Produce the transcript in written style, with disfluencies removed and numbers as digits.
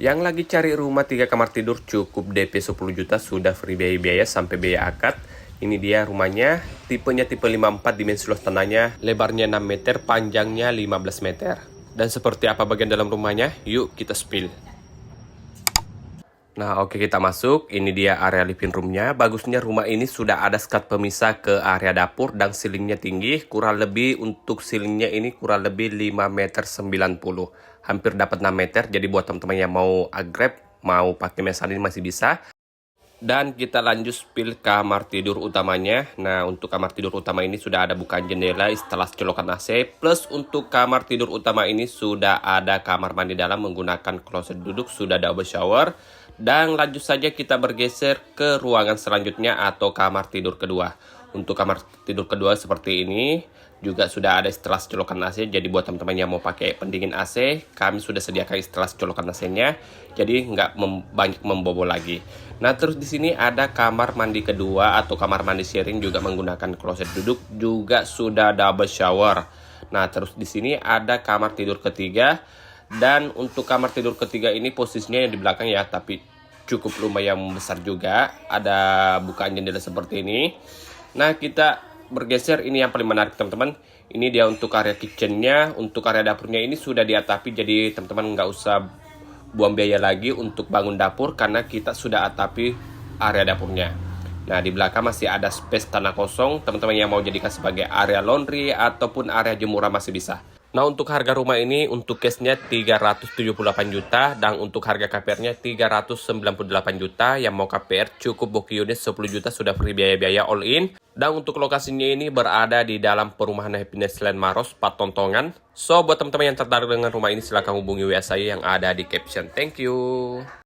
Yang lagi cari rumah 3 kamar tidur cukup DP 10 juta sudah free biaya-biaya sampai biaya akad. Ini dia rumahnya, tipenya tipe 54, dimensi luas tanahnya, lebarnya 6 meter, panjangnya 15 meter. Dan seperti apa bagian dalam rumahnya? Yuk kita spill. Nah oke, kita masuk. Ini dia area living roomnya. Bagusnya rumah ini sudah ada skat pemisah ke area dapur dan ceilingnya tinggi. Kurang lebih untuk ceilingnya ini kurang lebih 5 meter 90. Hampir dapat 6 meter. Jadi buat teman-teman yang mau agrep, mau pakai mezanin masih bisa. Dan kita lanjut spill kamar tidur utamanya. Nah untuk kamar tidur utama ini sudah ada bukaan jendela, instalasi colokan AC. Plus untuk kamar tidur utama ini sudah ada kamar mandi dalam menggunakan kloset duduk, sudah double shower. Dan lanjut saja kita bergeser ke ruangan selanjutnya atau kamar tidur kedua. Untuk kamar tidur kedua seperti ini juga sudah ada instalasi colokan AC. Jadi buat teman-teman yang mau pakai pendingin AC, kami sudah sediakan instalasi colokan AC-nya. Jadi nggak banyak membobol lagi. Nah terus di sini ada kamar mandi kedua atau kamar mandi sharing juga menggunakan kloset duduk, juga sudah double shower. Nah terus di sini ada kamar tidur ketiga. Dan untuk kamar tidur ketiga ini posisinya yang di belakang ya, tapi cukup lumayan besar juga. Ada bukaan jendela seperti ini. Nah kita bergeser, ini yang paling menarik teman-teman. Ini dia untuk area kitchennya. Untuk area dapurnya ini sudah diatapi, jadi teman-teman nggak usah buang biaya lagi untuk bangun dapur karena kita sudah atapi area dapurnya. Nah di belakang masih ada space tanah kosong. Teman-teman yang mau jadikan sebagai area laundry ataupun area jemuran masih bisa. Nah untuk harga rumah ini untuk cashnya 378 juta dan untuk harga KPR-nya 398 juta. Yang mau KPR cukup book unit 10 juta sudah free biaya-biaya all in. Dan untuk lokasinya ini berada di dalam perumahan Happiness Land Maros, Patontongan. So buat teman-teman yang tertarik dengan rumah ini silahkan hubungi WA saya yang ada di caption. Thank you.